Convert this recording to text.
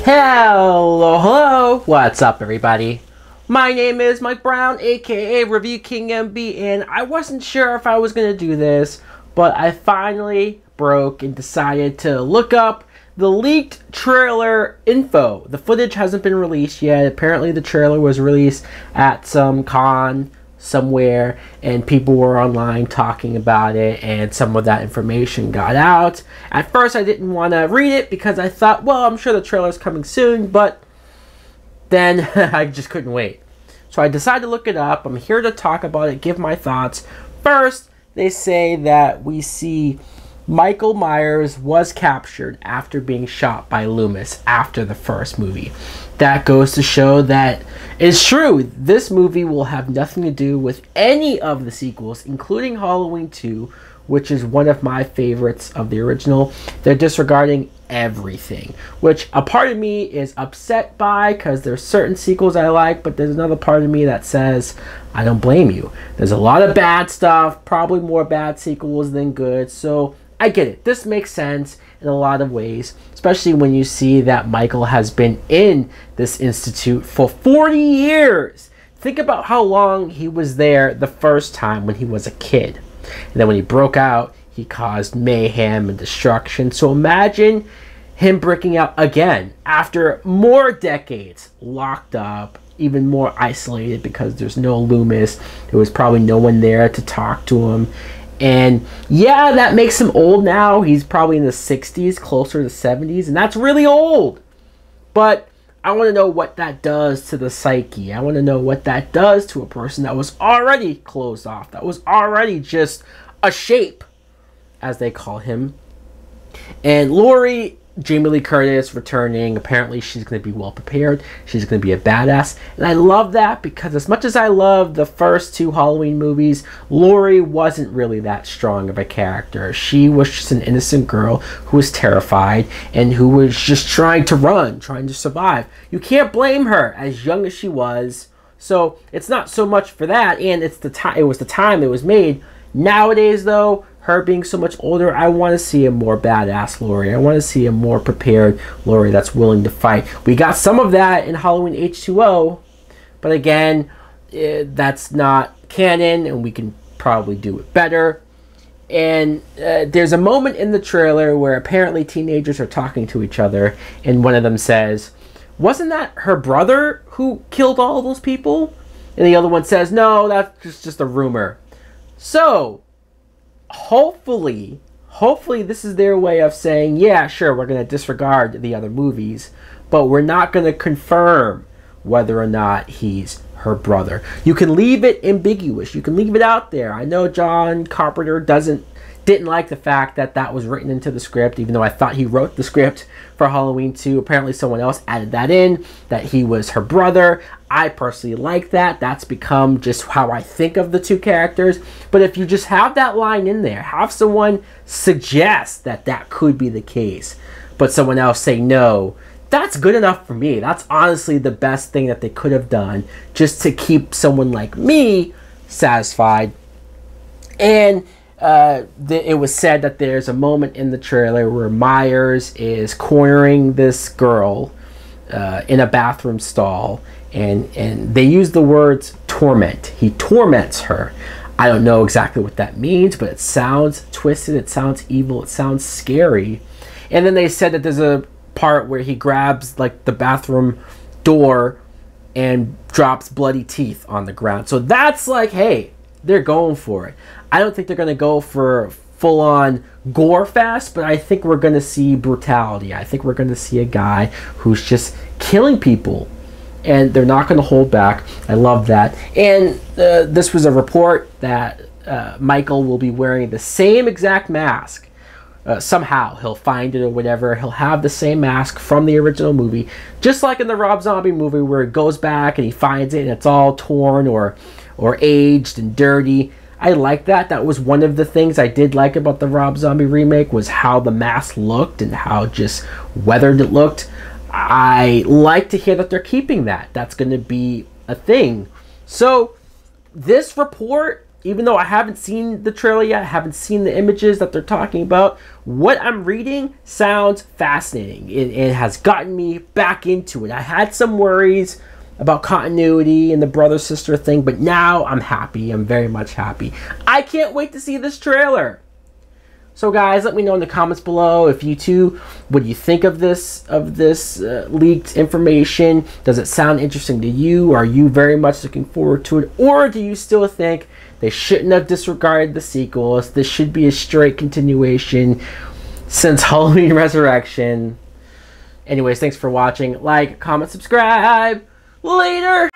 Hello, what's up everybody? My name is Mike Brown, aka ReviewKingMB, and I wasn't sure if I was going to do this, but I finally broke and decided to look up the leaked trailer info. The footage hasn't been released yet. Apparently the trailer was released at some con somewhere and people were online talking about it, and some of that information got out. At first I didn't want to read it because I thought, well, I'm sure the trailer's coming soon, but then I just couldn't wait. So I decided to look it up. I'm here to talk about it, give my thoughts. First, they say that we see Michael Myers was captured after being shot by Loomis after the first movie. That goes to show that it's true. This movie will have nothing to do with any of the sequels, including Halloween 2, which is one of my favorites of the original. They're disregarding everything, which a part of me is upset by, because there's certain sequels I like, but there's another part of me that says I don't blame you. There's a lot of bad stuff, probably more bad sequels than good, so I get it. This makes sense in a lot of ways, especially when you see that Michael has been in this institute for 40 years. Think about how long he was there the first time when he was a kid. And then when he broke out, he caused mayhem and destruction. So imagine him breaking out again after more decades locked up, even more isolated because there's no Loomis. There was probably no one there to talk to him. And yeah, that makes him old now. He's probably in the 60s, closer to 70s, and that's really old. But I want to know what that does to the psyche. I want to know what that does to a person that was already closed off, that was already just a shape, as they call him. And Laurie, Jamie Lee Curtis, returning. Apparently she's going to be well prepared. She's going to be a badass. And I love that, because as much as I love the first two Halloween movies, Laurie wasn't really that strong of a character. She was just an innocent girl who was terrified and who was just trying to run, trying to survive. You can't blame her, as young as she was. So it's not so much for that, and it's the time. It was the time it was made. Nowadays, though, her being so much older, I want to see a more badass Laurie. I want to see a more prepared Laurie that's willing to fight. We got some of that in Halloween H2O, but again, that's not canon, and we can probably do it better. And there's a moment in the trailer where apparently teenagers are talking to each other, and one of them says, "Wasn't that her brother who killed all those people?" And the other one says, "No, that's just a rumor." So hopefully this is their way of saying, yeah, sure, we're going to disregard the other movies, but we're not going to confirm whether or not he's her brother. You can leave it ambiguous. You can leave it out there. I know John Carpenter didn't like the fact that that was written into the script, even though I thought he wrote the script for Halloween 2. Apparently someone else added that in, that he was her brother. I personally like that. That's become just how I think of the two characters. But if you just have that line in there, have someone suggest that that could be the case, but someone else say no, that's good enough for me. That's honestly the best thing that they could have done, just to keep someone like me satisfied. And it was said that there's a moment in the trailer where Myers is cornering this girl in a bathroom stall, and they use the words torment. He torments her. I don't know exactly what that means, but it sounds twisted, it sounds evil, it sounds scary. And then they said that there's a part where he grabs like the bathroom door and drops bloody teeth on the ground. So that's like, hey, they're going for it. I don't think they're going to go for full-on gore fest, but I think we're going to see brutality. I think we're going to see a guy who's just killing people, and they're not going to hold back. I love that. And this was a report that Michael will be wearing the same exact mask. Somehow he'll find it or whatever. He'll have the same mask from the original movie, just like in the Rob Zombie movie, where he goes back and he finds it and it's all torn or aged and dirty. I like that. That was one of the things I did like about the Rob Zombie remake, was how the mask looked and how just weathered it looked. I like to hear that they're keeping that. That's going to be a thing. So this report even though I haven't seen the trailer yet, I haven't seen the images that they're talking about, what I'm reading sounds fascinating. It has gotten me back into it. I had some worries about continuity and the brother-sister thing, but now I'm happy. I'm very much happy. I can't wait to see this trailer. So guys, let me know in the comments below if you too, what do you think of this leaked information? Does it sound interesting to you? Are you very much looking forward to it? Or do you still think they shouldn't have disregarded the sequels? This should be a straight continuation since Halloween Resurrection. Anyways, thanks for watching. Like, comment, subscribe. Later!